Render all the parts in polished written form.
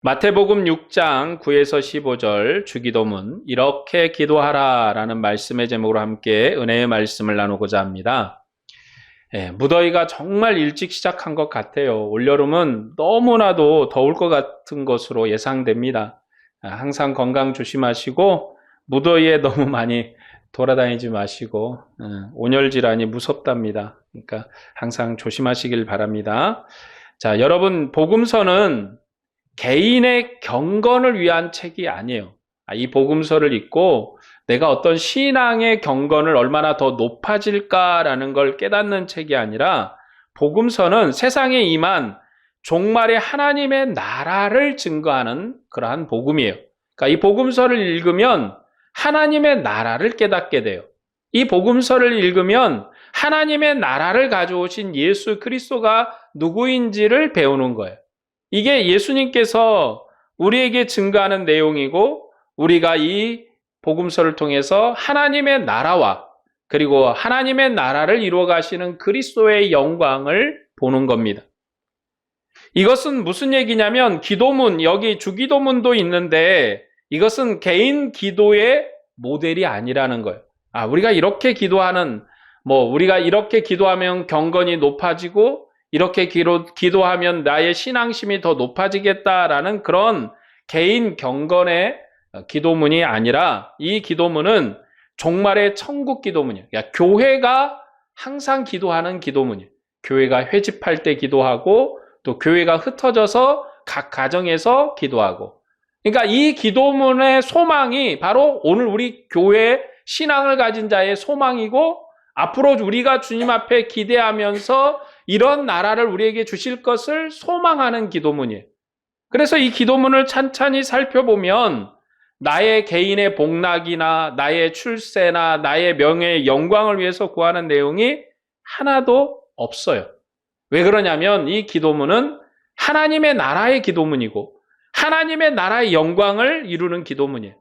마태복음 6장 9에서 15절 주기도문 이렇게 기도하라 라는 말씀의 제목으로 함께 은혜의 말씀을 나누고자 합니다. 무더위가 정말 일찍 시작한 것 같아요. 올여름은 너무나도 더울 것 같은 것으로 예상됩니다. 항상 건강 조심하시고 무더위에 너무 많이 돌아다니지 마시고 온열질환이 무섭답니다. 그러니까 항상 조심하시길 바랍니다. 자, 여러분, 복음서는 개인의 경건을 위한 책이 아니에요. 이 복음서를 읽고 내가 어떤 신앙의 경건을 얼마나 더 높아질까라는 걸 깨닫는 책이 아니라 복음서는 세상에 임한 종말의 하나님의 나라를 증거하는 그러한 복음이에요. 그러니까 이 복음서를 읽으면 하나님의 나라를 깨닫게 돼요. 이 복음서를 읽으면 하나님의 나라를 가져오신 예수 그리스도가 누구인지를 배우는 거예요. 이게 예수님께서 우리에게 증거하는 내용이고 우리가 이 복음서를 통해서 하나님의 나라와 그리고 하나님의 나라를 이루어 가시는 그리스도의 영광을 보는 겁니다. 이것은 무슨 얘기냐면 기도문, 여기 주기도문도 있는데 이것은 개인 기도의 모델이 아니라는 거예요. 우리가 이렇게 기도하는, 우리가 이렇게 기도하면 경건이 높아지고 이렇게 기도하면 나의 신앙심이 더 높아지겠다라는 그런 개인 경건의 기도문이 아니라 이 기도문은 종말의 천국 기도문이에요. 그러니까 교회가 항상 기도하는 기도문이에요. 교회가 회집할 때 기도하고 또 교회가 흩어져서 각 가정에서 기도하고. 그러니까 이 기도문의 소망이 바로 오늘 우리 교회 신앙을 가진 자의 소망이고 앞으로 우리가 주님 앞에 기대하면서 이런 나라를 우리에게 주실 것을 소망하는 기도문이에요. 그래서 이 기도문을 찬찬히 살펴보면 나의 개인의 복락이나 나의 출세나 나의 명예의 영광을 위해서 구하는 내용이 하나도 없어요. 왜 그러냐면 이 기도문은 하나님의 나라의 기도문이고 하나님의 나라의 영광을 이루는 기도문이에요.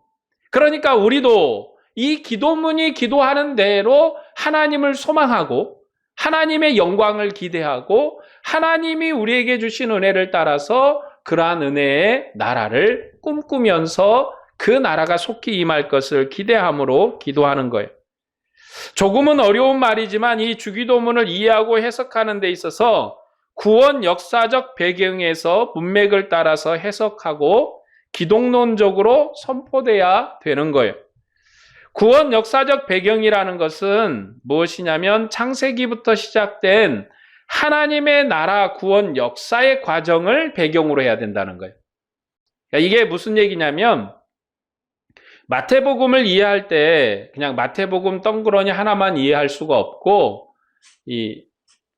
그러니까 우리도 이 기도문이 기도하는 대로 하나님을 소망하고 하나님의 영광을 기대하고 하나님이 우리에게 주신 은혜를 따라서 그러한 은혜의 나라를 꿈꾸면서 그 나라가 속히 임할 것을 기대함으로 기도하는 거예요. 조금은 어려운 말이지만 이 주기도문을 이해하고 해석하는 데 있어서 구원 역사적 배경에서 문맥을 따라서 해석하고 기독론적으로 선포돼야 되는 거예요. 구원 역사적 배경이라는 것은 무엇이냐면 창세기부터 시작된 하나님의 나라 구원 역사의 과정을 배경으로 해야 된다는 거예요. 이게 무슨 얘기냐면 마태복음을 이해할 때 그냥 마태복음 덩그러니 하나만 이해할 수가 없고 이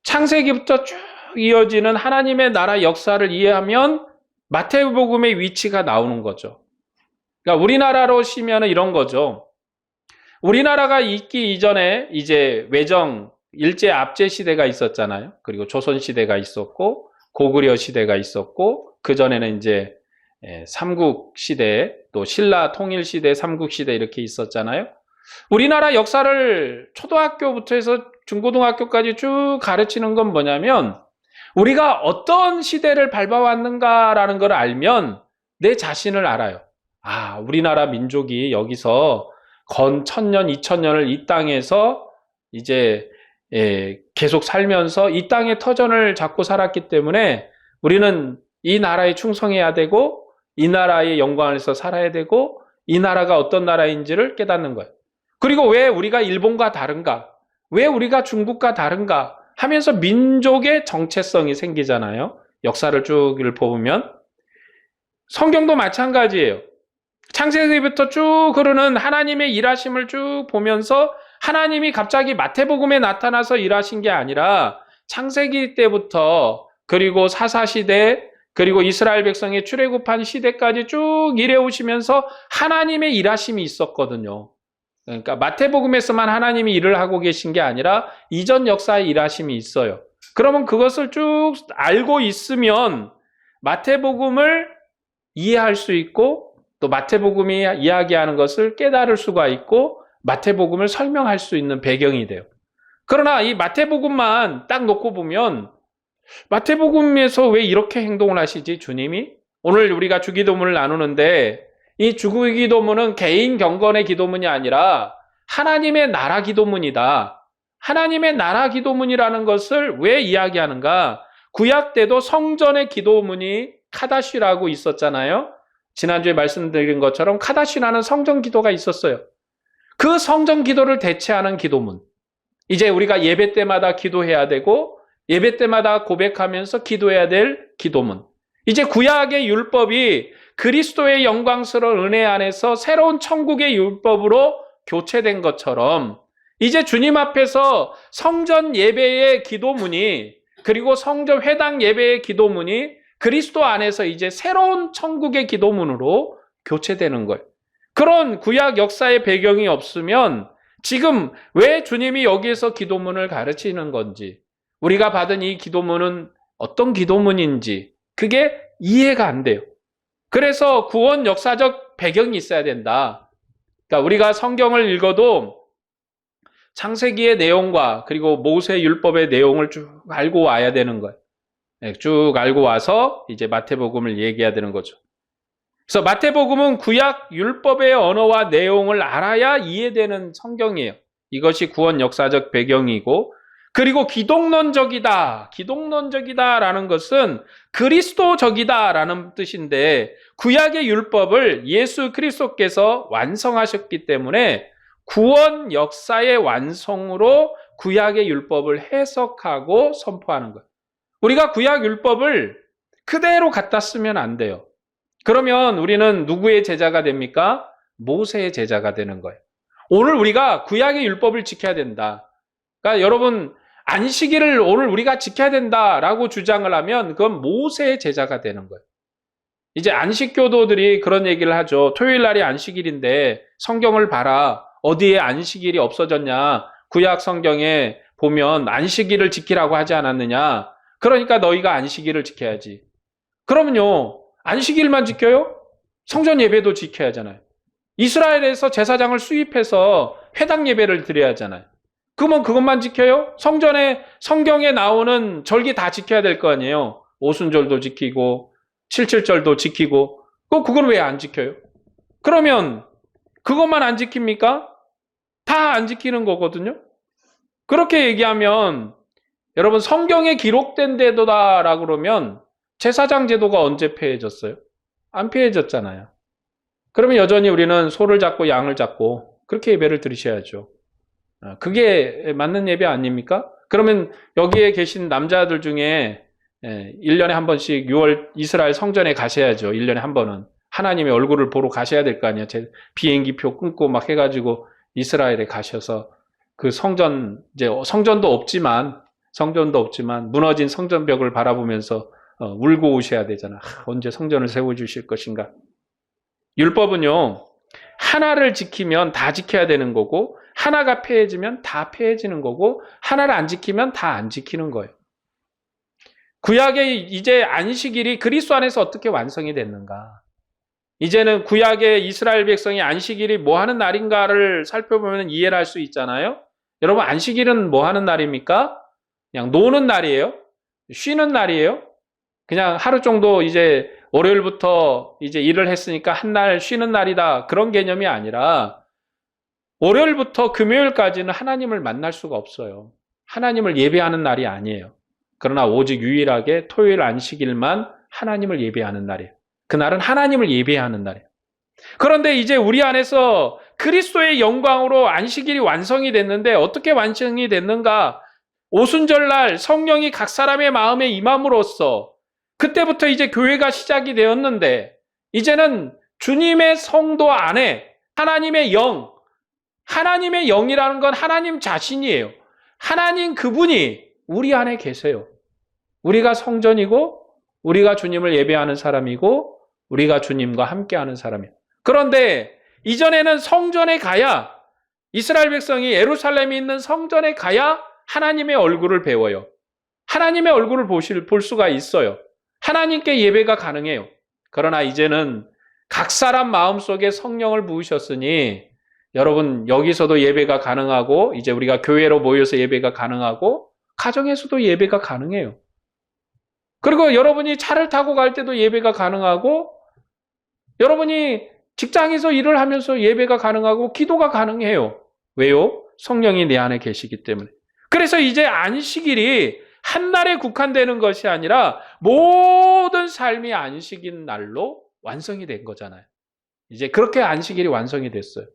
창세기부터 쭉 이어지는 하나님의 나라 역사를 이해하면 마태복음의 위치가 나오는 거죠. 그러니까 우리나라로 치면 이런 거죠. 우리나라가 있기 이전에 이제 외정 일제 압제 시대가 있었잖아요. 그리고 조선 시대가 있었고 고구려 시대가 있었고 그 전에는 이제 삼국 시대 또 신라 통일 시대 삼국 시대 이렇게 있었잖아요. 우리나라 역사를 초등학교부터 해서 중고등학교까지 쭉 가르치는 건 뭐냐면 우리가 어떤 시대를 밟아왔는가라는 걸 알면 내 자신을 알아요. 우리나라 민족이 여기서 건 1000년, 2000년을 이 땅에서 이제 계속 살면서 이 땅의 터전을 잡고 살았기 때문에 우리는 이 나라에 충성해야 되고 이 나라의 영광에서 살아야 되고 이 나라가 어떤 나라인지를 깨닫는 거예요. 그리고 왜 우리가 일본과 다른가? 왜 우리가 중국과 다른가? 하면서 민족의 정체성이 생기잖아요. 역사를 쭉 읽어보면. 성경도 마찬가지예요. 창세기부터 쭉 흐르는 하나님의 일하심을 쭉 보면서 하나님이 갑자기 마태복음에 나타나서 일하신 게 아니라 창세기 때부터 그리고 사사시대 그리고 이스라엘 백성의 출애굽한 시대까지 쭉 일해오시면서 하나님의 일하심이 있었거든요. 그러니까 마태복음에서만 하나님이 일을 하고 계신 게 아니라 이전 역사의 일하심이 있어요. 그러면 그것을 쭉 알고 있으면 마태복음을 이해할 수 있고 또 마태복음이 이야기하는 것을 깨달을 수가 있고 마태복음을 설명할 수 있는 배경이 돼요. 그러나 이 마태복음만 딱 놓고 보면 마태복음에서 왜 이렇게 행동을 하시지 주님이? 오늘 우리가 주기도문을 나누는데 이 주기도문은 개인 경건의 기도문이 아니라 하나님의 나라 기도문이다. 하나님의 나라 기도문이라는 것을 왜 이야기하는가? 구약 때도 성전의 기도문이 카다시라고 있었잖아요. 지난주에 말씀드린 것처럼 카다시라는 성전 기도가 있었어요. 그 성전 기도를 대체하는 기도문. 이제 우리가 예배 때마다 기도해야 되고 예배 때마다 고백하면서 기도해야 될 기도문. 이제 구약의 율법이 그리스도의 영광스러운 은혜 안에서 새로운 천국의 율법으로 교체된 것처럼 이제 주님 앞에서 성전 예배의 기도문이 그리고 성전 회당 예배의 기도문이 그리스도 안에서 이제 새로운 천국의 기도문으로 교체되는 거예요. 그런 구약 역사의 배경이 없으면 지금 왜 주님이 여기에서 기도문을 가르치는 건지, 우리가 받은 이 기도문은 어떤 기도문인지 그게 이해가 안 돼요. 그래서 구원 역사적 배경이 있어야 된다. 그러니까 우리가 성경을 읽어도 창세기의 내용과 그리고 모세 율법의 내용을 쭉 알고 와야 되는 거예요. 쭉 알고 와서 이제 마태복음을 얘기해야 되는 거죠. 그래서 마태복음은 구약 율법의 언어와 내용을 알아야 이해되는 성경이에요. 이것이 구원 역사적 배경이고, 그리고 기독론적이다. 기독론적이다라는 것은 그리스도적이다라는 뜻인데, 구약의 율법을 예수 그리스도께서 완성하셨기 때문에 구원 역사의 완성으로 구약의 율법을 해석하고 선포하는 거예요. 우리가 구약 율법을 그대로 갖다 쓰면 안 돼요. 그러면 우리는 누구의 제자가 됩니까? 모세의 제자가 되는 거예요. 오늘 우리가 구약의 율법을 지켜야 된다. 그러니까 여러분, 안식일을 오늘 우리가 지켜야 된다라고 주장을 하면 그건 모세의 제자가 되는 거예요. 이제 안식교도들이 그런 얘기를 하죠. 토요일 날이 안식일인데 성경을 봐라. 어디에 안식일이 없어졌냐. 구약 성경에 보면 안식일을 지키라고 하지 않았느냐. 그러니까 너희가 안식일을 지켜야지. 그러면요, 안식일만 지켜요? 성전 예배도 지켜야 하잖아요. 이스라엘에서 제사장을 수입해서 회당 예배를 드려야 하잖아요. 그러면 그것만 지켜요? 성경에 나오는 절기 다 지켜야 될 거 아니에요. 오순절도 지키고 77절도 지키고. 그건 왜 안 지켜요? 그러면 그것만 안 지킵니까? 다 안 지키는 거거든요. 그렇게 얘기하면 여러분, 성경에 기록된 제도다라고 그러면 제사장 제도가 언제 폐해졌어요? 안 폐해졌잖아요. 그러면 여전히 우리는 소를 잡고 양을 잡고 그렇게 예배를 드리셔야죠. 그게 맞는 예배 아닙니까? 그러면 여기에 계신 남자들 중에 1년에 한 번씩 6월 이스라엘 성전에 가셔야죠. 1년에 한 번은. 하나님의 얼굴을 보러 가셔야 될 거 아니에요. 비행기표 끊고 막 해가지고 이스라엘에 가셔서 그 성전도 없지만 무너진 성전벽을 바라보면서 울고 오셔야 되잖아. 언제 성전을 세워주실 것인가. 율법은요, 하나를 지키면 다 지켜야 되는 거고, 하나가 폐해지면 다 폐해지는 거고, 하나를 안 지키면 다 안 지키는 거예요. 구약의 이제 안식일이 그리스도 안에서 어떻게 완성이 됐는가. 이제는 구약의 이스라엘 백성이 안식일이 뭐 하는 날인가를 살펴보면 이해를 할 수 있잖아요. 여러분, 안식일은 뭐 하는 날입니까? 그냥 노는 날이에요. 쉬는 날이에요. 그냥 하루 정도 이제 월요일부터 이제 일을 했으니까 한 날 쉬는 날이다. 그런 개념이 아니라 월요일부터 금요일까지는 하나님을 만날 수가 없어요. 하나님을 예배하는 날이 아니에요. 그러나 오직 유일하게 토요일 안식일만 하나님을 예배하는 날이에요. 그날은 하나님을 예배하는 날이에요. 그런데 이제 우리 안에서 그리스도의 영광으로 안식일이 완성이 됐는데 어떻게 완성이 됐는가? 오순절날 성령이 각 사람의 마음에 임함으로써 그때부터 이제 교회가 시작이 되었는데 이제는 주님의 성도 안에 하나님의 영이라는 건 하나님 자신이에요. 하나님 그분이 우리 안에 계세요. 우리가 성전이고 우리가 주님을 예배하는 사람이고 우리가 주님과 함께하는 사람이에요. 그런데 이전에는 성전에 가야 이스라엘 백성이 예루살렘에 있는 성전에 가야 하나님의 얼굴을 배워요. 하나님의 얼굴을 볼 수가 있어요. 하나님께 예배가 가능해요. 그러나 이제는 각 사람 마음속에 성령을 부으셨으니 여러분 여기서도 예배가 가능하고 이제 우리가 교회로 모여서 예배가 가능하고 가정에서도 예배가 가능해요. 그리고 여러분이 차를 타고 갈 때도 예배가 가능하고, 여러분이 직장에서 일을 하면서 예배가 가능하고 기도가 가능해요. 왜요? 성령이 내 안에 계시기 때문에. 그래서 이제 안식일이 한 날에 국한되는 것이 아니라 모든 삶이 안식인 날로 완성이 된 거잖아요. 이제 그렇게 안식일이 완성이 됐어요.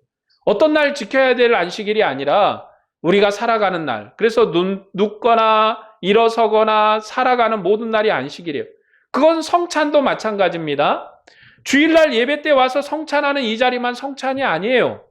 어떤 날 지켜야 될 안식일이 아니라 우리가 살아가는 날. 그래서 눕거나 일어서거나 살아가는 모든 날이 안식일이에요. 그건 성찬도 마찬가지입니다. 주일날 예배 때 와서 성찬하는 이 자리만 성찬이 아니에요.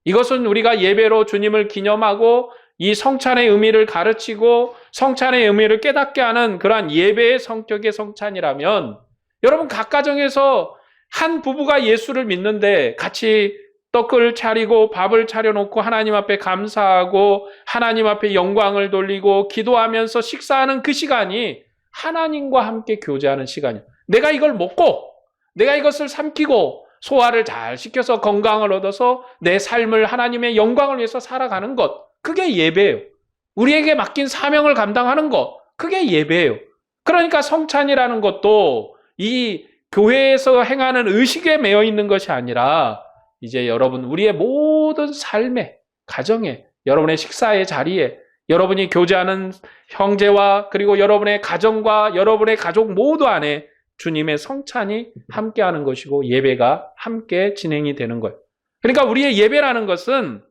이것은 우리가 예배로 주님을 기념하고 이 성찬의 의미를 가르치고 성찬의 의미를 깨닫게 하는 그러한 예배의 성격의 성찬이라면, 여러분 각 가정에서 한 부부가 예수를 믿는데 같이 떡을 차리고 밥을 차려놓고 하나님 앞에 감사하고 하나님 앞에 영광을 돌리고 기도하면서 식사하는 그 시간이 하나님과 함께 교제하는 시간이에요. 내가 이걸 먹고 내가 이것을 삼키고 소화를 잘 시켜서 건강을 얻어서 내 삶을 하나님의 영광을 위해서 살아가는 것, 그게 예배예요. 우리에게 맡긴 사명을 감당하는 것, 그게 예배예요. 그러니까 성찬이라는 것도 이 교회에서 행하는 의식에 매여 있는 것이 아니라 이제 여러분 우리의 모든 삶에, 가정에, 여러분의 식사의 자리에, 여러분이 교제하는 형제와 그리고 여러분의 가정과 여러분의 가족 모두 안에 주님의 성찬이 함께하는 것이고 예배가 함께 진행이 되는 거예요. 그러니까 우리의 예배라는 것은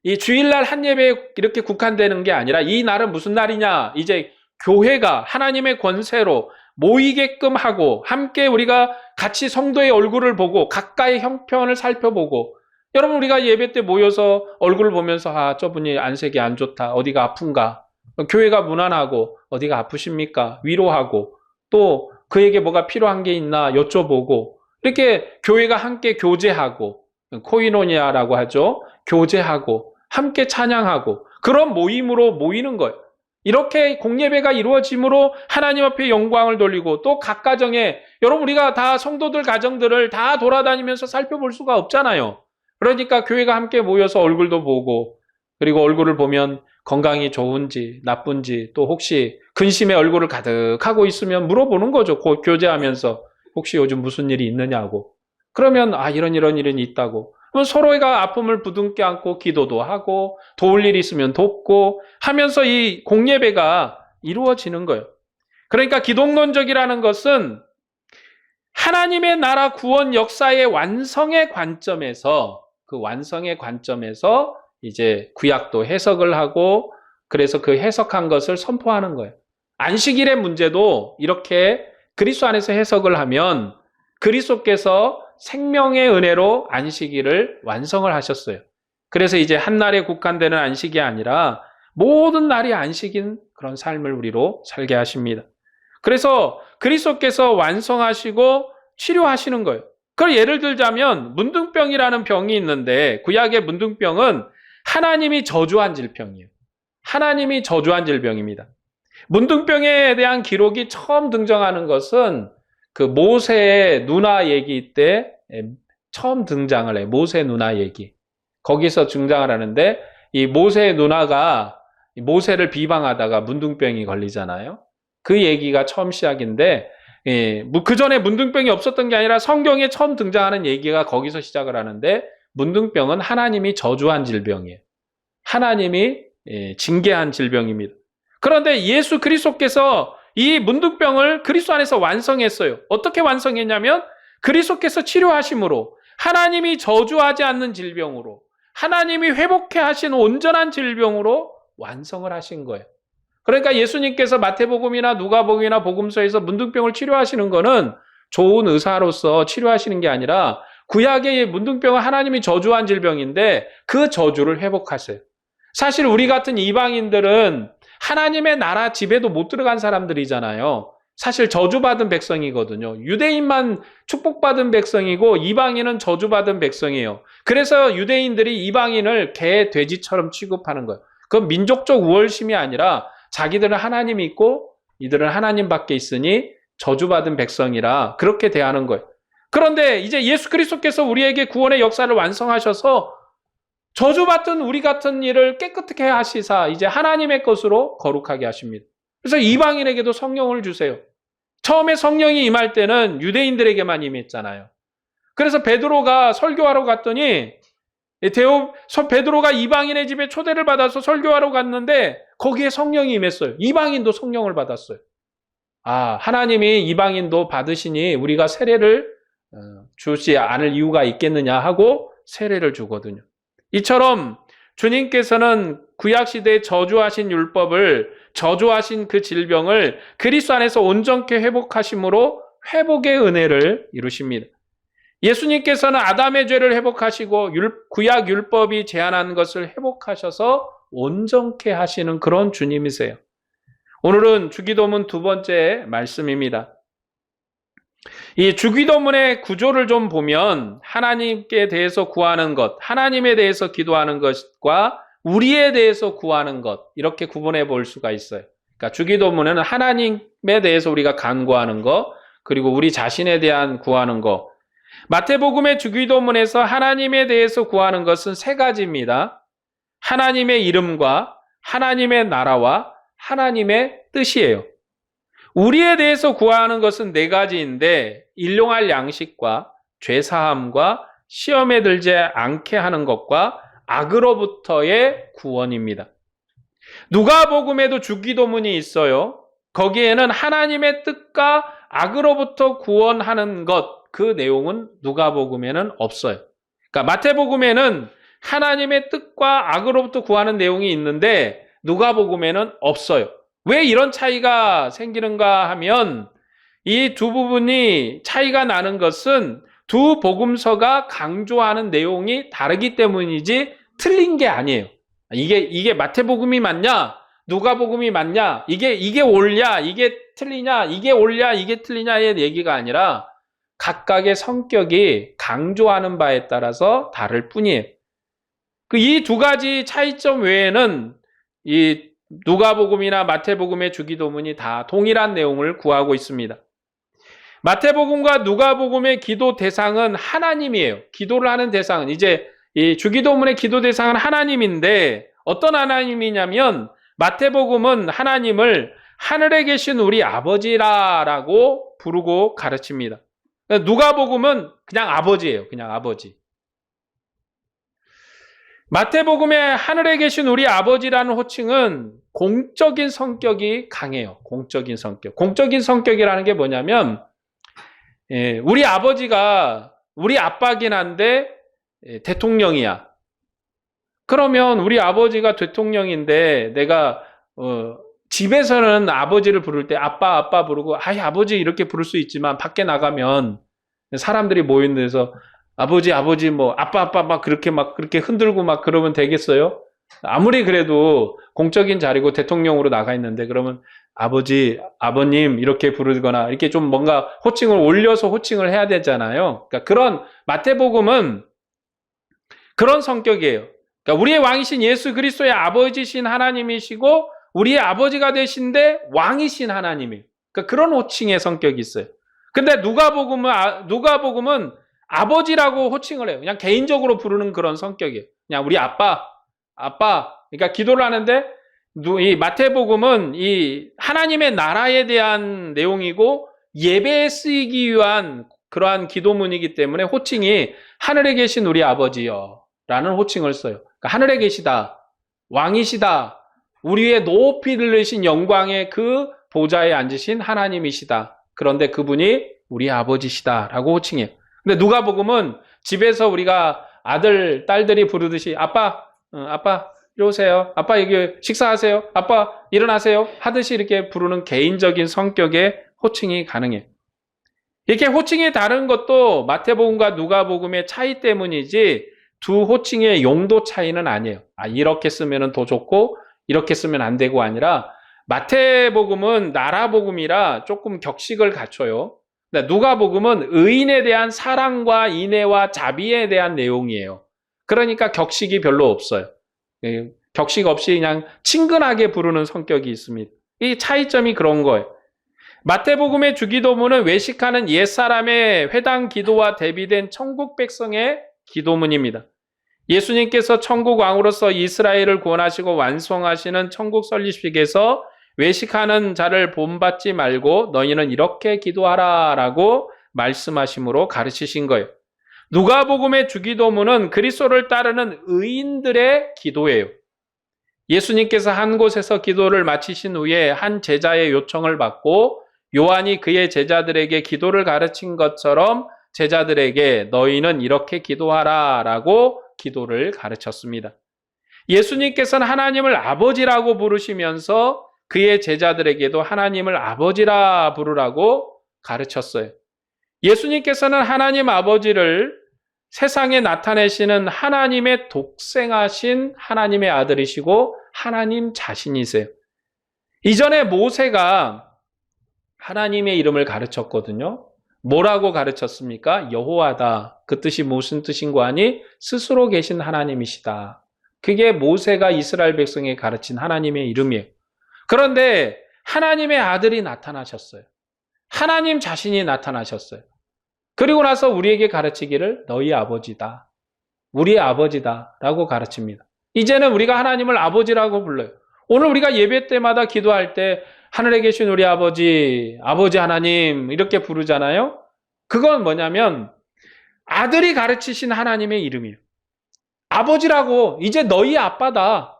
이 주일날 한 예배에 이렇게 국한되는 게 아니라, 이 날은 무슨 날이냐, 이제 교회가 하나님의 권세로 모이게끔 하고 함께 우리가 같이 성도의 얼굴을 보고 가까이 형편을 살펴보고, 여러분 우리가 예배 때 모여서 얼굴을 보면서 저분이 안색이 안 좋다, 어디가 아픈가, 교회가 무난하고 어디가 아프십니까 위로하고, 또 그에게 뭐가 필요한 게 있나 여쭤보고, 이렇게 교회가 함께 교제하고, 코이노니아라고 하죠. 교제하고 함께 찬양하고 그런 모임으로 모이는 거예요. 이렇게 공예배가 이루어짐으로 하나님 앞에 영광을 돌리고, 또 각 가정에, 여러분 우리가 다 성도들 가정들을 다 돌아다니면서 살펴볼 수가 없잖아요. 그러니까 교회가 함께 모여서 얼굴도 보고, 그리고 얼굴을 보면 건강이 좋은지 나쁜지, 또 혹시 근심의 얼굴을 가득하고 있으면 물어보는 거죠. 교제하면서 혹시 요즘 무슨 일이 있느냐고. 그러면 이런 일이 있다고. 그럼 서로가 아픔을 부둥켜 안고 기도도 하고 도울 일이 있으면 돕고 하면서 이 공예배가 이루어지는 거예요. 그러니까 기독론적이라는 것은 하나님의 나라 구원 역사의 완성의 관점에서, 그 완성의 관점에서 이제 구약도 해석을 하고, 그래서 그 해석한 것을 선포하는 거예요. 안식일의 문제도 이렇게 그리스도 안에서 해석을 하면 그리스도께서 생명의 은혜로 안식일을 완성을 하셨어요. 그래서 이제 한 날에 국한되는 안식이 아니라 모든 날이 안식인 그런 삶을 우리로 살게 하십니다. 그래서 그리스도께서 완성하시고 치료하시는 거예요. 그걸 예를 들자면 문둥병이라는 병이 있는데, 구약의 문둥병은 하나님이 저주한 질병이에요. 하나님이 저주한 질병입니다. 문둥병에 대한 기록이 처음 등장하는 것은 그 모세의 누나 얘기 때 처음 등장을 해요. 모세 누나 얘기. 거기서 등장을 하는데, 이 모세의 누나가 모세를 비방하다가 문둥병이 걸리잖아요. 그 얘기가 처음 시작인데, 그 전에 문둥병이 없었던 게 아니라 성경에 처음 등장하는 얘기가 거기서 시작을 하는데, 문둥병은 하나님이 저주한 질병이에요. 하나님이 징계한 질병입니다. 그런데 예수 그리스도께서 이 문둥병을 그리스도 안에서 완성했어요. 어떻게 완성했냐면 그리스도께서 치료하심으로, 하나님이 저주하지 않는 질병으로, 하나님이 회복해 하신 온전한 질병으로 완성을 하신 거예요. 그러니까 예수님께서 마태복음이나 누가복음이나 복음서에서 문둥병을 치료하시는 거는 좋은 의사로서 치료하시는 게 아니라, 구약의 문둥병은 하나님이 저주한 질병인데 그 저주를 회복하세요. 사실 우리 같은 이방인들은 하나님의 나라 집에도 못 들어간 사람들이잖아요. 사실 저주받은 백성이거든요. 유대인만 축복받은 백성이고 이방인은 저주받은 백성이에요. 그래서 유대인들이 이방인을 개, 돼지처럼 취급하는 거예요. 그건 민족적 우월심이 아니라 자기들은 하나님이 있고 이들은 하나님밖에 있으니 저주받은 백성이라 그렇게 대하는 거예요. 그런데 이제 예수 그리스도께서 우리에게 구원의 역사를 완성하셔서 저주받던 우리 같은 일을 깨끗하게 하시사 이제 하나님의 것으로 거룩하게 하십니다. 그래서 이방인에게도 성령을 주세요. 처음에 성령이 임할 때는 유대인들에게만 임했잖아요. 그래서 베드로가 설교하러 갔더니 베드로가 이방인의 집에 초대를 받아서 설교하러 갔는데 거기에 성령이 임했어요. 이방인도 성령을 받았어요. 하나님이 이방인도 받으시니 우리가 세례를 주지 않을 이유가 있겠느냐 하고 세례를 주거든요. 이처럼 주님께서는 구약시대에 저주하신 율법을, 저주하신 그 질병을 그리스도 안에서 온전케 회복하심으로 회복의 은혜를 이루십니다. 예수님께서는 아담의 죄를 회복하시고 구약 율법이 제한한 것을 회복하셔서 온전케 하시는 그런 주님이세요. 오늘은 주기도문 두 번째 말씀입니다. 이 주기도문의 구조를 좀 보면 하나님께 대해서 구하는 것, 하나님에 대해서 기도하는 것과 우리에 대해서 구하는 것, 이렇게 구분해 볼 수가 있어요. 그러니까 주기도문은 하나님에 대해서 우리가 간구하는 것, 그리고 우리 자신에 대한 구하는 것. 마태복음의 주기도문에서 하나님에 대해서 구하는 것은 세 가지입니다. 하나님의 이름과 하나님의 나라와 하나님의 뜻이에요. 우리에 대해서 구하는 것은 네 가지인데 일용할 양식과 죄사함과 시험에 들지 않게 하는 것과 악으로부터의 구원입니다. 누가복음에도 주기도문이 있어요. 거기에는 하나님의 뜻과 악으로부터 구원하는 것, 그 내용은 누가복음에는 없어요. 그러니까 마태복음에는 하나님의 뜻과 악으로부터 구하는 내용이 있는데 누가복음에는 없어요. 왜 이런 차이가 생기는가 하면 이 두 부분이 차이가 나는 것은 두 복음서가 강조하는 내용이 다르기 때문이지 틀린 게 아니에요. 이게 마태복음이 맞냐? 누가복음이 맞냐? 이게 옳냐? 이게 틀리냐? 이게 옳냐? 이게 틀리냐의 얘기가 아니라 각각의 성격이 강조하는 바에 따라서 다를 뿐이에요. 이 두 가지 차이점 외에는 이 누가복음이나 마태복음의 주기도문이 다 동일한 내용을 구하고 있습니다. 마태복음과 누가복음의 기도 대상은 하나님이에요. 기도를 하는 대상은 이제 이 주기도문의 기도 대상은 하나님인데 어떤 하나님이냐면 마태복음은 하나님을 하늘에 계신 우리 아버지라고 부르고 가르칩니다. 누가복음은 그냥 아버지예요. 그냥 아버지. 마태복음의 하늘에 계신 우리 아버지라는 호칭은 공적인 성격이 강해요. 공적인 성격. 공적인 성격이라는 게 뭐냐면 우리 아버지가 우리 아빠긴 한데 대통령이야. 그러면 우리 아버지가 대통령인데 내가 집에서는 아버지를 부를 때 아빠 아빠 부르고 아버지 이렇게 부를 수 있지만 밖에 나가면 사람들이 모이는 데서 아버지 뭐 아빠 막 그렇게 흔들고 막 그러면 되겠어요? 아무리 그래도 공적인 자리고 대통령으로 나가 있는데 그러면 아버지, 아버님 이렇게 부르거나 이렇게 좀 뭔가 호칭을 올려서 호칭을 해야 되잖아요. 그러니까 그런 마태복음은 그런 성격이에요. 그러니까 우리의 왕이신 예수 그리스도의 아버지신 하나님이시고 우리의 아버지가 되신데 왕이신 하나님이에요. 그러니까 그런 호칭의 성격이 있어요. 근데 누가복음은 아버지라고 호칭을 해요. 그냥 개인적으로 부르는 그런 성격이에요. 그냥 우리 아빠. 그러니까 기도를 하는데 이 마태복음은 이 하나님의 나라에 대한 내용이고 예배에 쓰이기 위한 그러한 기도문이기 때문에 호칭이 하늘에 계신 우리 아버지여 라는 호칭을 써요. 그러니까 하늘에 계시다. 왕이시다. 우리 위에 높이 들리신 영광의 그 보좌에 앉으신 하나님이시다. 그런데 그분이 우리 아버지시다 라고 호칭해요. 근데 누가복음은 집에서 우리가 아들, 딸들이 부르듯이 아빠 이리 오세요. 아빠 여기 식사하세요. 아빠 일어나세요. 하듯이 이렇게 부르는 개인적인 성격의 호칭이 가능해요. 이렇게 호칭이 다른 것도 마태복음과 누가복음의 차이 때문이지 두 호칭의 용도 차이는 아니에요. 이렇게 쓰면 더 좋고 이렇게 쓰면 안 되고 아니라 마태복음은 나라복음이라 조금 격식을 갖춰요. 누가복음은 의인에 대한 사랑과 인애와 자비에 대한 내용이에요. 그러니까 격식이 별로 없어요. 격식 없이 그냥 친근하게 부르는 성격이 있습니다. 이 차이점이 그런 거예요. 마태복음의 주기도문은 외식하는 옛사람의 회당 기도와 대비된 천국 백성의 기도문입니다. 예수님께서 천국 왕으로서 이스라엘을 구원하시고 완성하시는 천국 설립식에서 외식하는 자를 본받지 말고 너희는 이렇게 기도하라 라고 말씀하심으로 가르치신 거예요. 누가복음의 주기도문은 그리스도를 따르는 의인들의 기도예요. 예수님께서 한 곳에서 기도를 마치신 후에 한 제자의 요청을 받고 요한이 그의 제자들에게 기도를 가르친 것처럼 제자들에게 너희는 이렇게 기도하라 라고 기도를 가르쳤습니다. 예수님께서는 하나님을 아버지라고 부르시면서 그의 제자들에게도 하나님을 아버지라 부르라고 가르쳤어요. 예수님께서는 하나님 아버지를 세상에 나타내시는 하나님의 독생하신 하나님의 아들이시고 하나님 자신이세요. 이전에 모세가 하나님의 이름을 가르쳤거든요. 뭐라고 가르쳤습니까? 여호와다. 그 뜻이 무슨 뜻인고 하니 스스로 계신 하나님이시다. 그게 모세가 이스라엘 백성에 가르친 하나님의 이름이에요. 그런데 하나님의 아들이 나타나셨어요. 하나님 자신이 나타나셨어요. 그리고 나서 우리에게 가르치기를 너희 아버지다. 우리의 아버지다 라고 가르칩니다. 이제는 우리가 하나님을 아버지라고 불러요. 오늘 우리가 예배 때마다 기도할 때 하늘에 계신 우리 아버지, 아버지 하나님 이렇게 부르잖아요. 그건 뭐냐면 아들이 가르치신 하나님의 이름이에요. 아버지라고, 이제 너희 아빠다.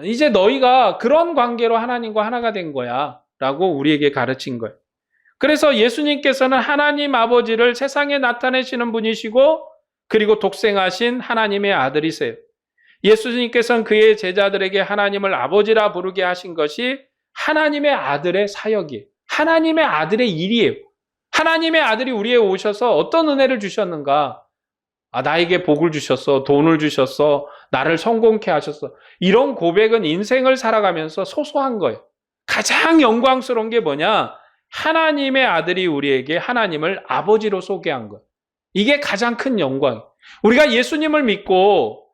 이제 너희가 그런 관계로 하나님과 하나가 된 거야 라고 우리에게 가르친 거예요. 그래서 예수님께서는 하나님 아버지를 세상에 나타내시는 분이시고 그리고 독생하신 하나님의 아들이세요. 예수님께서는 그의 제자들에게 하나님을 아버지라 부르게 하신 것이 하나님의 아들의 사역이에요. 하나님의 아들의 일이에요. 하나님의 아들이 우리에 오셔서 어떤 은혜를 주셨는가? 나에게 복을 주셨어. 돈을 주셨어. 나를 성공케 하셨어. 이런 고백은 인생을 살아가면서 소소한 거예요. 가장 영광스러운 게 뭐냐? 하나님의 아들이 우리에게 하나님을 아버지로 소개한 것. 이게 가장 큰 영광이에요. 우리가 예수님을 믿고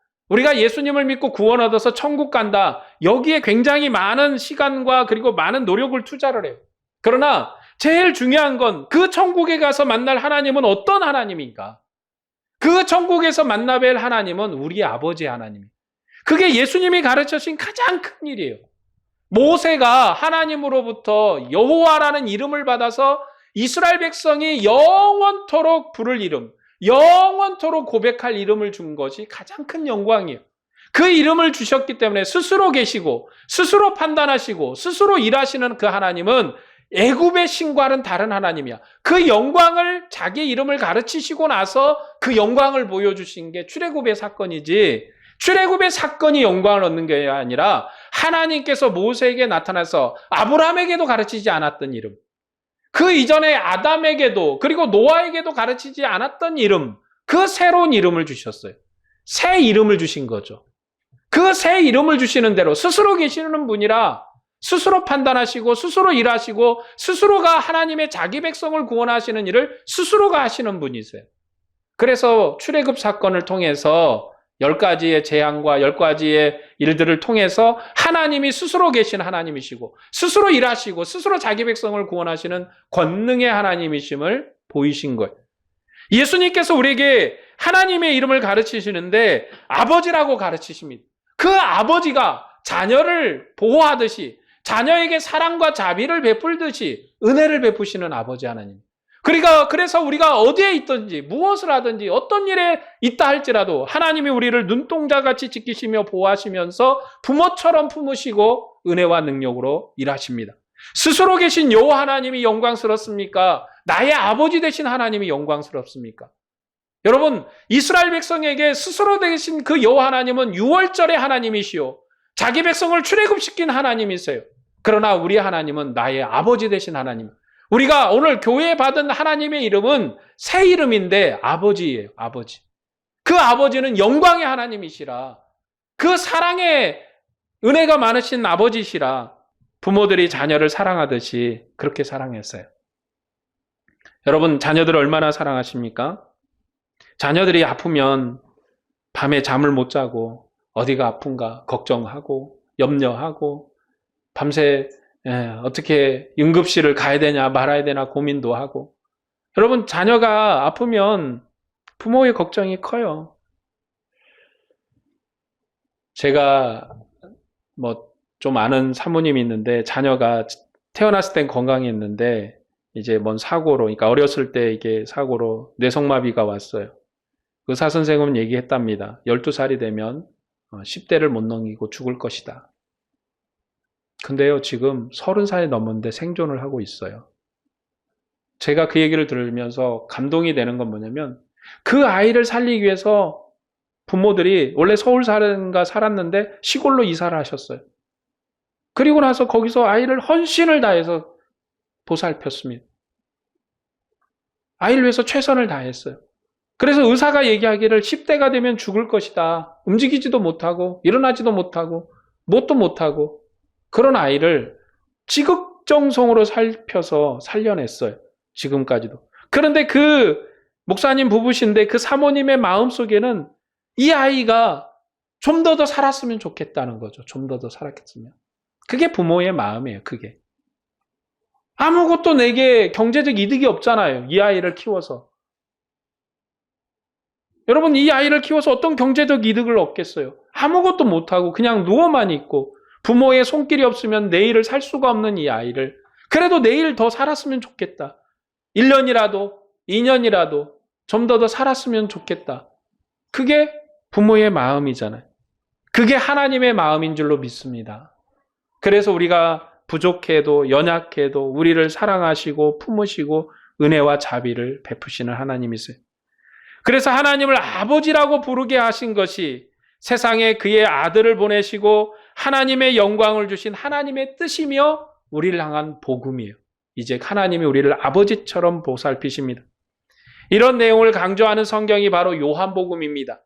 구원 얻어서 천국 간다. 여기에 굉장히 많은 시간과 그리고 많은 노력을 투자를 해요. 그러나 제일 중요한 건 그 천국에 가서 만날 하나님은 어떤 하나님인가? 그 천국에서 만나 뵐 하나님은 우리 아버지의 하나님이에요. 그게 예수님이 가르쳐주신 가장 큰 일이에요. 모세가 하나님으로부터 여호와라는 이름을 받아서 이스라엘 백성이 영원토록 부를 이름, 영원토록 고백할 이름을 준 것이 가장 큰 영광이에요. 그 이름을 주셨기 때문에 스스로 계시고 스스로 판단하시고 스스로 일하시는 그 하나님은 애굽의 신과는 다른 하나님이야. 그 영광을 자기 이름을 가르치시고 나서 그 영광을 보여주신 게 출애굽의 사건이지, 출애굽의 사건이 영광을 얻는 게 아니라 하나님께서 모세에게 나타나서 아브라함에게도 가르치지 않았던 이름, 그 이전에 아담에게도 그리고 노아에게도 가르치지 않았던 이름, 그 새로운 이름을 주셨어요. 새 이름을 주신 거죠. 그 새 이름을 주시는 대로 스스로 계시는 분이라 스스로 판단하시고 스스로 일하시고 스스로가 하나님의 자기 백성을 구원하시는 일을 스스로가 하시는 분이세요. 그래서 출애굽 사건을 통해서 10가지의 재앙과 10가지의 일들을 통해서 하나님이 스스로 계신 하나님이시고 스스로 일하시고 스스로 자기 백성을 구원하시는 권능의 하나님이심을 보이신 거예요. 예수님께서 우리에게 하나님의 이름을 가르치시는데 아버지라고 가르치십니다. 그 아버지가 자녀를 보호하듯이 자녀에게 사랑과 자비를 베풀듯이 은혜를 베푸시는 아버지 하나님. 그래서 우리가 어디에 있든지 무엇을 하든지 어떤 일에 있다 할지라도 하나님이 우리를 눈동자같이 지키시며 보호하시면서 부모처럼 품으시고 은혜와 능력으로 일하십니다. 스스로 계신 여호와 하나님이 영광스럽습니까? 나의 아버지 되신 하나님이 영광스럽습니까? 여러분, 이스라엘 백성에게 스스로 되신 그 여호와 하나님은 유월절의 하나님이시요 자기 백성을 출애굽시킨 하나님이세요. 그러나 우리 하나님은 나의 아버지 되신 하나님. 우리가 오늘 교회에 받은 하나님의 이름은 새 이름인데 아버지예요. 아버지. 그 아버지는 영광의 하나님이시라. 그 사랑의 은혜가 많으신 아버지시라. 부모들이 자녀를 사랑하듯이 그렇게 사랑했어요. 여러분, 자녀들을 얼마나 사랑하십니까? 자녀들이 아프면 밤에 잠을 못 자고 어디가 아픈가 걱정하고 염려하고 밤새 어떻게 응급실을 가야 되냐 말아야 되나 고민도 하고. 여러분, 자녀가 아프면 부모의 걱정이 커요. 제가 좀 아는 사모님이 있는데 자녀가 태어났을 땐 건강했는데 이제 뭔 사고로, 그러니까 어렸을 때 이게 사고로 뇌성마비가 왔어요. 의사 선생님은 얘기했답니다. 12살이 되면 10대를 못 넘기고 죽을 것이다. 근데요, 지금 30살이 넘었는데 생존을 하고 있어요. 제가 그 얘기를 들으면서 감동이 되는 건 뭐냐면 그 아이를 살리기 위해서 부모들이 원래 서울 살았는데 시골로 이사를 하셨어요. 그리고 나서 거기서 아이를 헌신을 다해서 보살폈습니다. 아이를 위해서 최선을 다했어요. 그래서 의사가 얘기하기를 10대가 되면 죽을 것이다. 움직이지도 못하고 일어나지도 못하고 뭣도 못하고 그런 아이를 지극정성으로 살펴서 살려냈어요. 지금까지도. 그런데 그 목사님 부부신데 그 사모님의 마음속에는 이 아이가 좀 더 살았으면 좋겠다는 거죠. 좀 더 살았겠으면. 그게 부모의 마음이에요. 그게. 아무것도 내게 경제적 이득이 없잖아요. 이 아이를 키워서. 여러분, 이 아이를 키워서 어떤 경제적 이득을 얻겠어요? 아무것도 못하고 그냥 누워만 있고 부모의 손길이 없으면 내일을 살 수가 없는 이 아이를 그래도 내일 더 살았으면 좋겠다. 1년이라도 2년이라도 좀 더 살았으면 좋겠다. 그게 부모의 마음이잖아요. 그게 하나님의 마음인 줄로 믿습니다. 그래서 우리가 부족해도 연약해도 우리를 사랑하시고 품으시고 은혜와 자비를 베푸시는 하나님이세요. 그래서 하나님을 아버지라고 부르게 하신 것이 세상에 그의 아들을 보내시고 하나님의 영광을 주신 하나님의 뜻이며 우리를 향한 복음이에요. 이제 하나님이 우리를 아버지처럼 보살피십니다. 이런 내용을 강조하는 성경이 바로 요한복음입니다.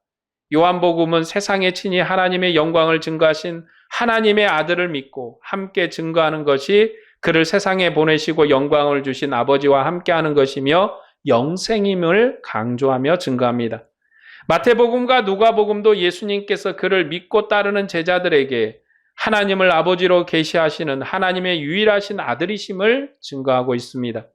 요한복음은 세상에 친히 하나님의 영광을 증거하신 하나님의 아들을 믿고 함께 증거하는 것이 그를 세상에 보내시고 영광을 주신 아버지와 함께하는 것이며 영생임을 강조하며 증거합니다. 마태복음과 누가복음도 예수님께서 그를 믿고 따르는 제자들에게 하나님을 아버지로 계시하시는 하나님의 유일하신 아들이심을 증거하고 있습니다.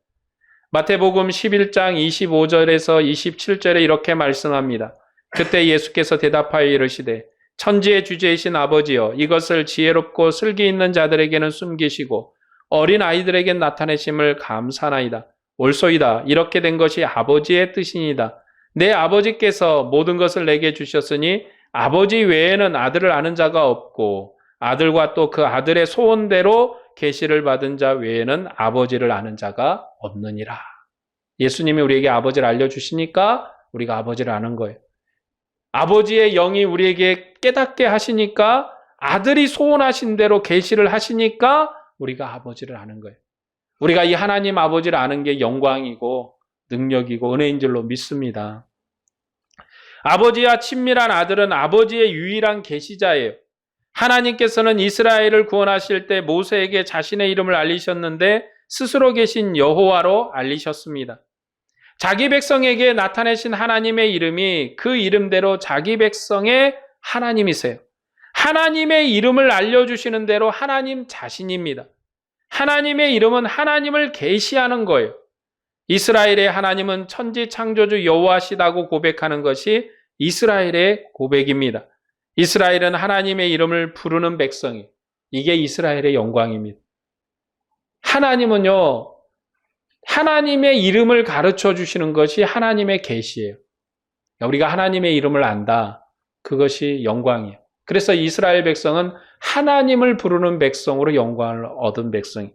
마태복음 11장 25절에서 27절에 이렇게 말씀합니다. 그때 예수께서 대답하여 이르시되 천지의 주제이신 아버지여 이것을 지혜롭고 슬기 있는 자들에게는 숨기시고 어린 아이들에게 나타내심을 감사나이다. 옳소이다. 이렇게 된 것이 아버지의 뜻이니이다. 내 아버지께서 모든 것을 내게 주셨으니 아버지 외에는 아들을 아는 자가 없고 아들과 또 그 아들의 소원대로 계시를 받은 자 외에는 아버지를 아는 자가 없느니라. 예수님이 우리에게 아버지를 알려주시니까 우리가 아버지를 아는 거예요. 아버지의 영이 우리에게 깨닫게 하시니까 아들이 소원하신 대로 계시를 하시니까 우리가 아버지를 아는 거예요. 우리가 이 하나님 아버지를 아는 게 영광이고 능력이고 은혜인 줄로 믿습니다. 아버지와 친밀한 아들은 아버지의 유일한 계시자예요. 하나님께서는 이스라엘을 구원하실 때 모세에게 자신의 이름을 알리셨는데 스스로 계신 여호와로 알리셨습니다. 자기 백성에게 나타내신 하나님의 이름이 그 이름대로 자기 백성의 하나님이세요. 하나님의 이름을 알려주시는 대로 하나님 자신입니다. 하나님의 이름은 하나님을 계시하는 거예요. 이스라엘의 하나님은 천지 창조주 여호와시다고 고백하는 것이 이스라엘의 고백입니다. 이스라엘은 하나님의 이름을 부르는 백성이 이게 이스라엘의 영광입니다. 하나님은요. 하나님의 이름을 가르쳐 주시는 것이 하나님의 계시예요. 우리가 하나님의 이름을 안다. 그것이 영광이에요. 그래서 이스라엘 백성은 하나님을 부르는 백성으로 영광을 얻은 백성이에요.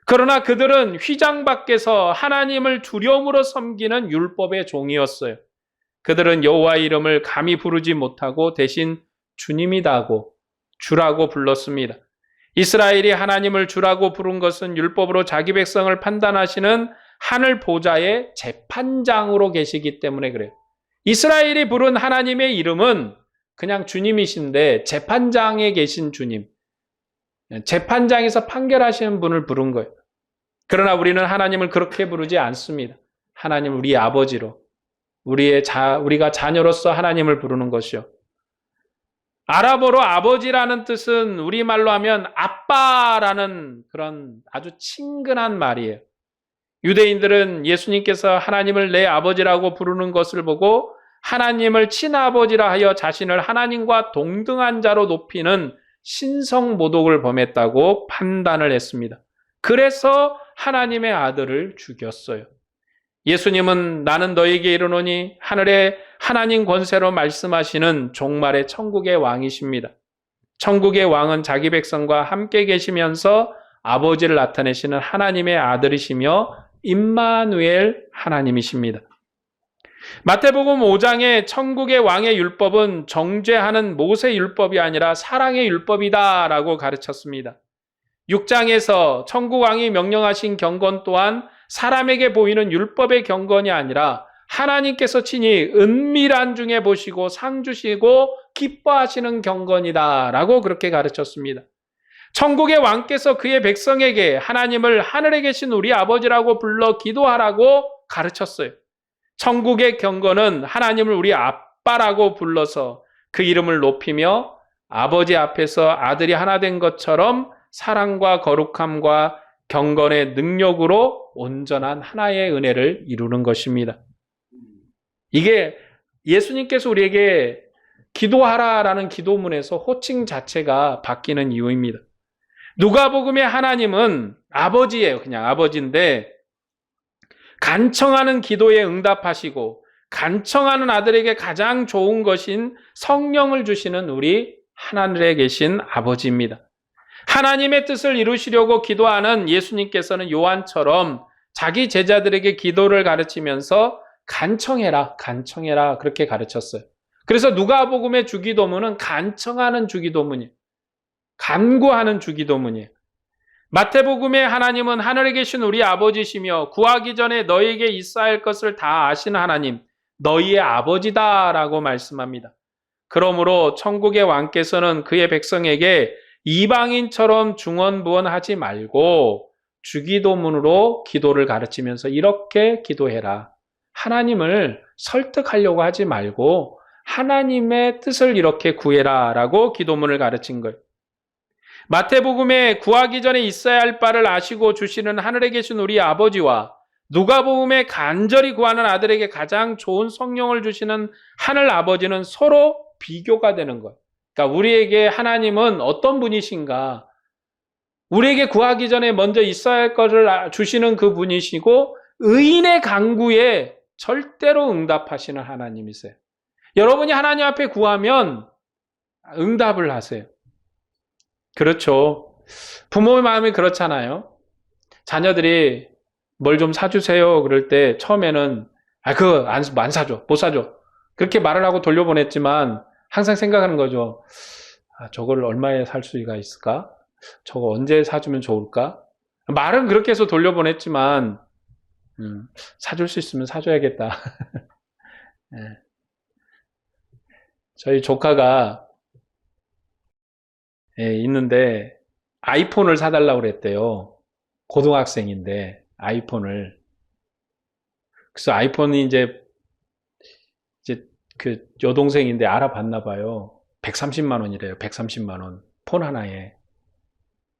그러나 그들은 휘장 밖에서 하나님을 두려움으로 섬기는 율법의 종이었어요. 그들은 여호와의 이름을 감히 부르지 못하고 대신 주님이다고 주라고 불렀습니다. 이스라엘이 하나님을 주라고 부른 것은 율법으로 자기 백성을 판단하시는 하늘 보좌의 재판장으로 계시기 때문에 그래요. 이스라엘이 부른 하나님의 이름은 그냥 주님이신데 재판장에 계신 주님, 재판장에서 판결하시는 분을 부른 거예요. 그러나 우리는 하나님을 그렇게 부르지 않습니다. 하나님 우리의 아버지로, 우리가 자녀로서 하나님을 부르는 것이요. 아랍어로 아버지라는 뜻은 우리말로 하면 아빠라는 그런 아주 친근한 말이에요. 유대인들은 예수님께서 하나님을 내 아버지라고 부르는 것을 보고 하나님을 친아버지라 하여 자신을 하나님과 동등한 자로 높이는 신성모독을 범했다고 판단을 했습니다. 그래서 하나님의 아들을 죽였어요. 예수님은 나는 너에게 이르노니 하늘의 하나님 권세로 말씀하시는 종말의 천국의 왕이십니다. 천국의 왕은 자기 백성과 함께 계시면서 아버지를 나타내시는 하나님의 아들이시며 임마누엘 하나님이십니다. 마태복음 5장의 천국의 왕의 율법은 정죄하는 모세 율법이 아니라 사랑의 율법이다라고 가르쳤습니다. 6장에서 천국 왕이 명령하신 경건 또한 사람에게 보이는 율법의 경건이 아니라 하나님께서 친히 은밀한 중에 보시고 상 주시고 기뻐하시는 경건이다라고 그렇게 가르쳤습니다. 천국의 왕께서 그의 백성에게 하나님을 하늘에 계신 우리 아버지라고 불러 기도하라고 가르쳤어요. 천국의 경건은 하나님을 우리 아빠라고 불러서 그 이름을 높이며 아버지 앞에서 아들이 하나 된 것처럼 사랑과 거룩함과 경건의 능력으로 온전한 하나의 은혜를 이루는 것입니다. 이게 예수님께서 우리에게 기도하라라는 기도문에서 호칭 자체가 바뀌는 이유입니다. 누가복음의 하나님은 아버지예요. 그냥 아버지인데 간청하는 기도에 응답하시고 간청하는 아들에게 가장 좋은 것인 성령을 주시는 우리 하늘에 계신 아버지입니다. 하나님의 뜻을 이루시려고 기도하는 예수님께서는 요한처럼 자기 제자들에게 기도를 가르치면서 간청해라 그렇게 가르쳤어요. 그래서 누가복음의 주기도문은 간청하는 주기도문이에요. 간구하는 주기도문이에요. 마태복음의 하나님은 하늘에 계신 우리 아버지시며 구하기 전에 너희에게 있어야 할 것을 다 아시는 하나님, 너희의 아버지다라고 말씀합니다. 그러므로 천국의 왕께서는 그의 백성에게 이방인처럼 중언부언하지 말고 주기도문으로 기도를 가르치면서 이렇게 기도해라. 하나님을 설득하려고 하지 말고 하나님의 뜻을 이렇게 구해라 라고 기도문을 가르친 거예요. 마태복음에 구하기 전에 있어야 할 바를 아시고 주시는 하늘에 계신 우리 아버지와 누가복음에 간절히 구하는 아들에게 가장 좋은 성령을 주시는 하늘 아버지는 서로 비교가 되는 거예요. 그러니까 우리에게 하나님은 어떤 분이신가? 우리에게 구하기 전에 먼저 있어야 할 것을 주시는 그 분이시고 의인의 간구에 절대로 응답하시는 하나님이세요. 여러분이 하나님 앞에 구하면 응답을 하세요. 그렇죠. 부모의 마음이 그렇잖아요. 자녀들이 뭘 좀 사주세요. 그럴 때 처음에는 그거 안 사줘. 못 사줘. 그렇게 말을 하고 돌려보냈지만 항상 생각하는 거죠. 저걸 얼마에 살 수가 있을까? 저거 언제 사주면 좋을까? 말은 그렇게 해서 돌려보냈지만 사줄 수 있으면 사줘야겠다. 네. 저희 조카가 있는데 아이폰을 사달라고 그랬대요. 고등학생인데 아이폰을. 그래서 아이폰이 이제 그 여동생인데 알아봤나 봐요. 130만 원이래요. 130만 원. 폰 하나에.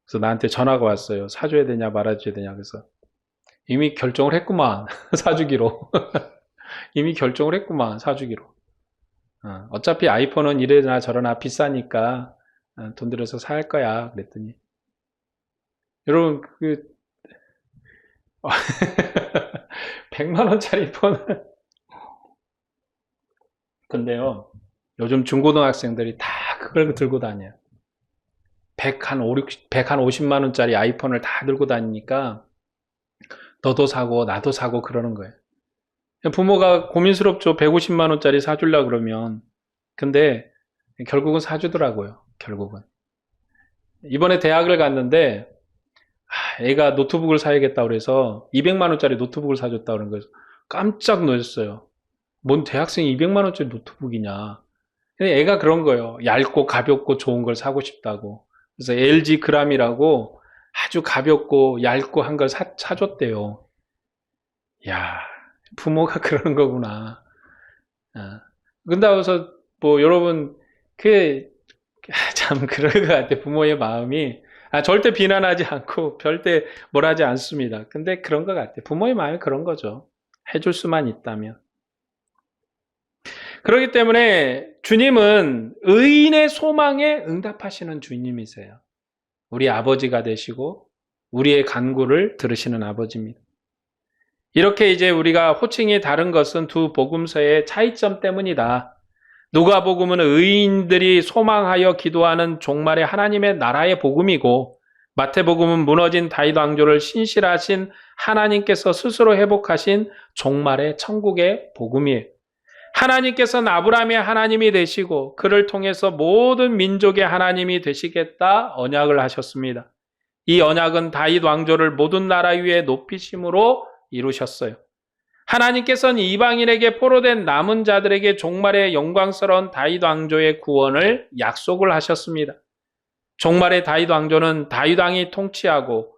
그래서 나한테 전화가 왔어요. 사줘야 되냐 말아줘야 되냐. 그래서 이미 결정을 했구만. 사주기로. 이미 결정을 했구만. 사주기로. 어차피 아이폰은 이래나 저래나 비싸니까 돈 들여서 살 거야. 그랬더니 여러분 100만 원짜리 폰을 근데요 요즘 중고등학생들이 다 그걸 들고 다녀요. 150만 원짜리 아이폰을 다 들고 다니니까 너도 사고 나도 사고 그러는 거예요. 부모가 고민스럽죠. 150만 원짜리 사주려고 그러면. 근데 결국은 사주더라고요. 결국은. 이번에 대학을 갔는데 애가 노트북을 사야겠다고 그래서 200만 원짜리 노트북을 사줬다고 그런 거예요. 깜짝 놀랐어요. 뭔 대학생이 200만 원짜리 노트북이냐. 애가 그런 거예요. 얇고 가볍고 좋은 걸 사고 싶다고. 그래서 LG 그람이라고 아주 가볍고 얇고 한 걸 사줬대요. 야, 부모가 그러는 거구나. 근다고서 뭐 여러분 참 그럴 것 같아. 부모의 마음이 절대 비난하지 않고 절대 뭘 하지 않습니다. 근데 그런 것 같아. 부모의 마음이 그런 거죠. 해줄 수만 있다면. 그렇기 때문에 주님은 의인의 소망에 응답하시는 주님이세요. 우리 아버지가 되시고 우리의 간구를 들으시는 아버지입니다. 이렇게 이제 우리가 호칭이 다른 것은 두 복음서의 차이점 때문이다. 누가복음은 의인들이 소망하여 기도하는 종말의 하나님의 나라의 복음이고, 마태복음은 무너진 다윗 왕조를 신실하신 하나님께서 스스로 회복하신 종말의 천국의 복음이에요. 하나님께서는 아브라함의 하나님이 되시고 그를 통해서 모든 민족의 하나님이 되시겠다 언약을 하셨습니다. 이 언약은 다윗 왕조를 모든 나라 위에 높이심으로 이루셨어요. 하나님께서는 이방인에게 포로된 남은 자들에게 종말의 영광스러운 다윗 왕조의 구원을 약속을 하셨습니다. 종말의 다윗 왕조는 다윗 왕이 통치하고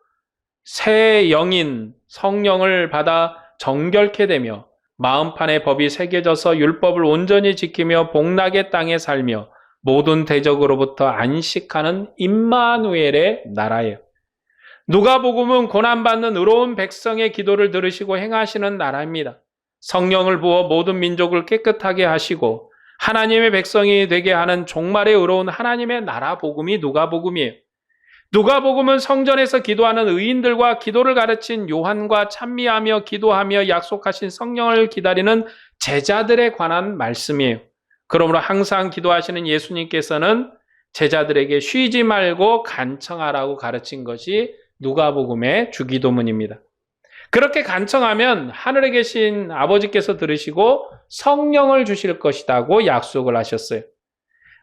새 영인 성령을 받아 정결케 되며 마음판의 법이 새겨져서 율법을 온전히 지키며 복락의 땅에 살며 모든 대적으로부터 안식하는 임마누엘의 나라예요. 누가복음은 고난받는 의로운 백성의 기도를 들으시고 행하시는 나라입니다. 성령을 부어 모든 민족을 깨끗하게 하시고 하나님의 백성이 되게 하는 종말의 의로운 하나님의 나라 복음이 누가복음이에요. 누가복음은 성전에서 기도하는 의인들과 기도를 가르친 요한과 찬미하며 기도하며 약속하신 성령을 기다리는 제자들에 관한 말씀이에요. 그러므로 항상 기도하시는 예수님께서는 제자들에게 쉬지 말고 간청하라고 가르친 것이 누가복음의 주기도문입니다. 그렇게 간청하면 하늘에 계신 아버지께서 들으시고 성령을 주실 것이라고 약속을 하셨어요.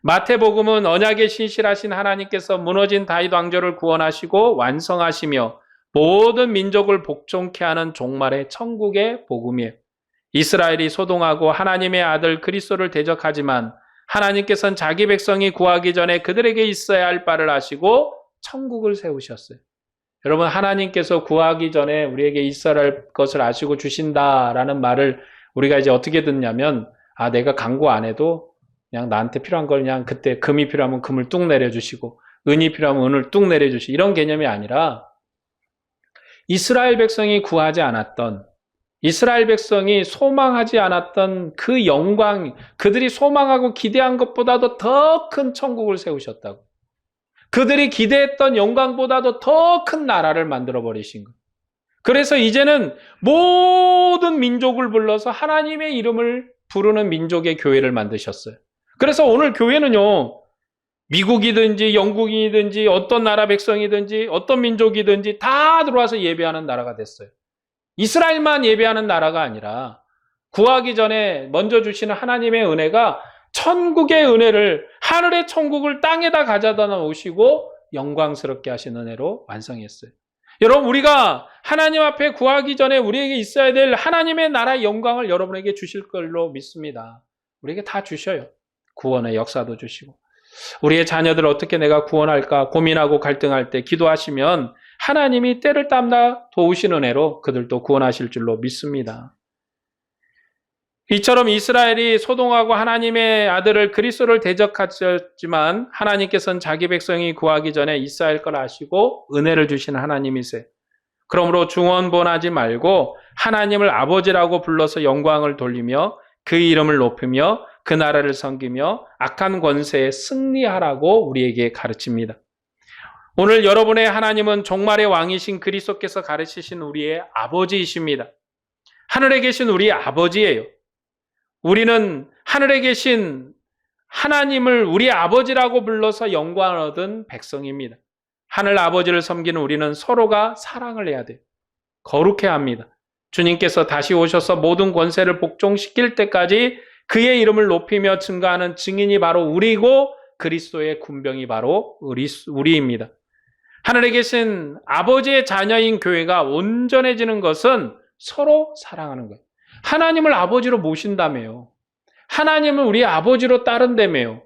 마태복음은 언약에 신실하신 하나님께서 무너진 다윗 왕조를 구원하시고 완성하시며 모든 민족을 복종케 하는 종말의 천국의 복음이에요. 이스라엘이 소동하고 하나님의 아들 그리스도를 대적하지만 하나님께서는 자기 백성이 구하기 전에 그들에게 있어야 할 바를 아시고 천국을 세우셨어요. 여러분, 하나님께서 구하기 전에 우리에게 있어야 할 것을 아시고 주신다라는 말을 우리가 이제 어떻게 듣냐면, 내가 간구 안 해도 그냥 나한테 필요한 걸 그냥 그때 금이 필요하면 금을 뚝 내려주시고 은이 필요하면 은을 뚝 내려주시고 이런 개념이 아니라, 이스라엘 백성이 구하지 않았던, 이스라엘 백성이 소망하지 않았던 그 영광, 그들이 소망하고 기대한 것보다도 더 큰 천국을 세우셨다고. 그들이 기대했던 영광보다도 더 큰 나라를 만들어 버리신 거예요. 그래서 이제는 모든 민족을 불러서 하나님의 이름을 부르는 민족의 교회를 만드셨어요. 그래서 오늘 교회는요, 미국이든지 영국이든지 어떤 나라 백성이든지 어떤 민족이든지 다 들어와서 예배하는 나라가 됐어요. 이스라엘만 예배하는 나라가 아니라 구하기 전에 먼저 주시는 하나님의 은혜가 천국의 은혜를, 하늘의 천국을 땅에다 가져다 놓으시고 영광스럽게 하신 은혜로 완성했어요. 여러분, 우리가 하나님 앞에 구하기 전에 우리에게 있어야 될 하나님의 나라의 영광을 여러분에게 주실 걸로 믿습니다. 우리에게 다 주셔요. 구원의 역사도 주시고. 우리의 자녀들을 어떻게 내가 구원할까 고민하고 갈등할 때 기도하시면 하나님이 때를 따라 도우시는 은혜로 그들도 구원하실 줄로 믿습니다. 이처럼 이스라엘이 소동하고 하나님의 아들을 그리스도를 대적하셨지만 하나님께서는 자기 백성이 구하기 전에 있어야 할 걸 아시고 은혜를 주시는 하나님이세요. 그러므로 중언본하지 말고 하나님을 아버지라고 불러서 영광을 돌리며 그 이름을 높이며 그 나라를 섬기며 악한 권세에 승리하라고 우리에게 가르칩니다. 오늘 여러분의 하나님은 종말의 왕이신 그리스도께서 가르치신 우리의 아버지이십니다. 하늘에 계신 우리의 아버지예요. 우리는 하늘에 계신 하나님을 우리의 아버지라고 불러서 영광을 얻은 백성입니다. 하늘 아버지를 섬기는 우리는 서로가 사랑을 해야 돼요. 거룩해야 합니다. 주님께서 다시 오셔서 모든 권세를 복종시킬 때까지 그의 이름을 높이며 증거하는 증인이 바로 우리고 그리스도의 군병이 바로 우리입니다. 하늘에 계신 아버지의 자녀인 교회가 온전해지는 것은 서로 사랑하는 거예요. 하나님을 아버지로 모신다며요. 하나님을 우리 아버지로 따른다며요.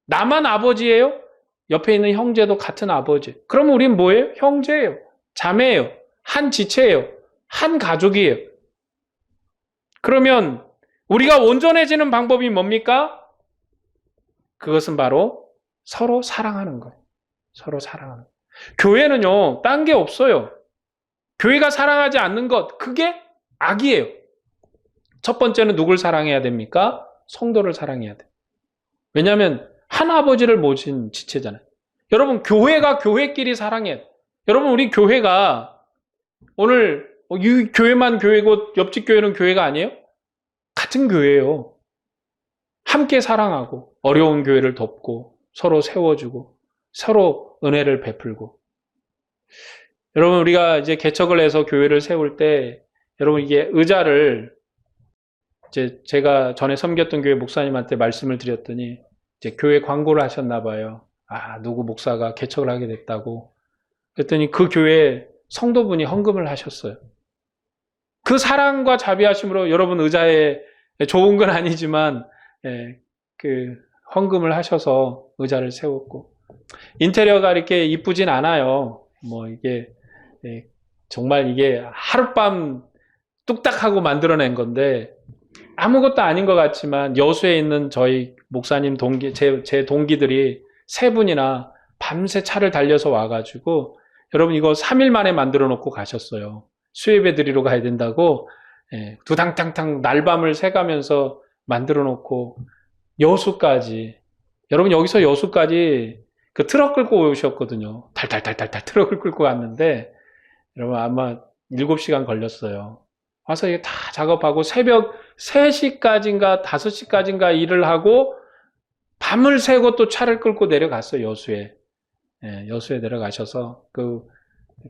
나만 아버지예요? 옆에 있는 형제도 같은 아버지. 그러면 우린 뭐예요? 형제예요. 자매예요. 한 지체예요. 한 가족이에요. 그러면 우리가 온전해지는 방법이 뭡니까? 그것은 바로 서로 사랑하는 거예요. 서로 사랑하는 거예요. 교회는요, 딴 게 없어요. 교회가 사랑하지 않는 것, 그게 악이에요. 첫 번째는 누굴 사랑해야 됩니까? 성도를 사랑해야 돼요. 왜냐하면 한 아버지를 모신 지체잖아요. 여러분, 교회가 교회끼리 사랑해. 여러분, 우리 교회가 오늘 이 교회만 교회고 옆집 교회는 교회가 아니에요? 같은 교회예요. 함께 사랑하고 어려운 교회를 돕고 서로 세워주고 서로 은혜를 베풀고. 여러분, 우리가 이제 개척을 해서 교회를 세울 때 여러분, 이게 의자를 이제 제가 전에 섬겼던 교회 목사님한테 말씀을 드렸더니 이제 교회 광고를 하셨나 봐요. 아, 누구 목사가 개척을 하게 됐다고. 그랬더니 그 교회 성도분이 헌금을 하셨어요. 그 사랑과 자비하심으로 여러분 의자에 좋은 건 아니지만 그 헌금을 하셔서 의자를 세웠고, 인테리어가 이렇게 이쁘진 않아요. 뭐 이게 정말 이게 하룻밤 뚝딱하고 만들어낸 건데 아무것도 아닌 것 같지만 여수에 있는 저희 목사님 동기, 제 동기들이 세 분이나 밤새 차를 달려서 와가지고 여러분 이거 3일 만에 만들어 놓고 가셨어요. 수예배 드리러 가야 된다고 두당탕탕 날밤을 새가면서 만들어 놓고 여수까지, 여러분 여기서 여수까지 그 트럭 끌고 오셨거든요. 달달달달달 트럭을 끌고 갔는데 여러분 아마 7시간 걸렸어요. 와서 이게 다 작업하고 새벽 3시까지인가 5시까지인가 일을 하고 밤을 새고 또 차를 끌고 내려갔어요. 여수에. 여수에 내려가셔서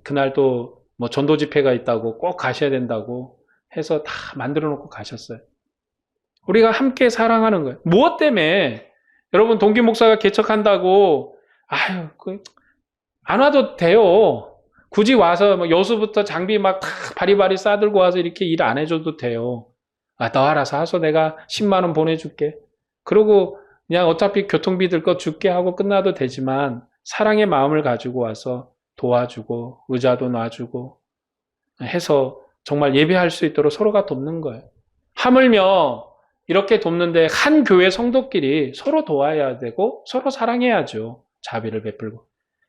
그날 또 뭐 전도 집회가 있다고 꼭 가셔야 된다고 해서 다 만들어 놓고 가셨어요. 우리가 함께 사랑하는 거예요. 무엇 때문에 여러분 동기 목사가 개척한다고 안 와도 돼요. 굳이 와서 뭐 여수부터 장비 막 다 바리바리 싸들고 와서 이렇게 일 안 해줘도 돼요. 너 알아서 하소. 내가 10만 원 보내줄게. 그러고 그냥 어차피 교통비 들 거 줄게 하고 끝나도 되지만 사랑의 마음을 가지고 와서 도와주고 의자도 놔주고 해서 정말 예배할 수 있도록 서로가 돕는 거예요. 하물며 이렇게 돕는데 한 교회 성도끼리 서로 도와야 되고 서로 사랑해야죠. 자비를 베풀고.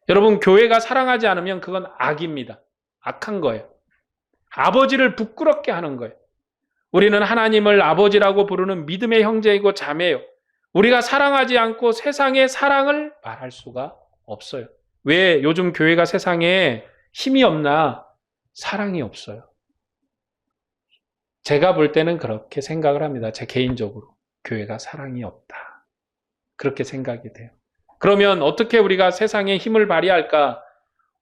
여러분, 교회가 사랑하지 않으면 그건 악입니다. 악한 거예요. 아버지를 부끄럽게 하는 거예요. 우리는 하나님을 아버지라고 부르는 믿음의 형제이고 자매예요. 우리가 사랑하지 않고 세상의 사랑을 말할 수가 없어요. 왜 요즘 교회가 세상에 힘이 없나? 사랑이 없어요. 제가 볼 때는 그렇게 생각을 합니다. 제 개인적으로. 교회가 사랑이 없다. 그렇게 생각이 돼요. 그러면 어떻게 우리가 세상에 힘을 발휘할까?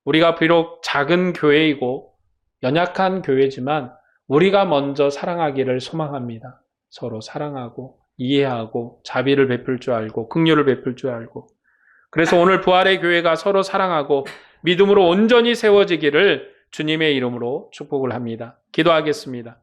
우리가 비록 작은 교회이고 연약한 교회지만 우리가 먼저 사랑하기를 소망합니다. 서로 사랑하고 이해하고 자비를 베풀 줄 알고 긍휼을 베풀 줄 알고. 그래서 오늘 부활의 교회가 서로 사랑하고 믿음으로 온전히 세워지기를 주님의 이름으로 축복을 합니다. 기도하겠습니다.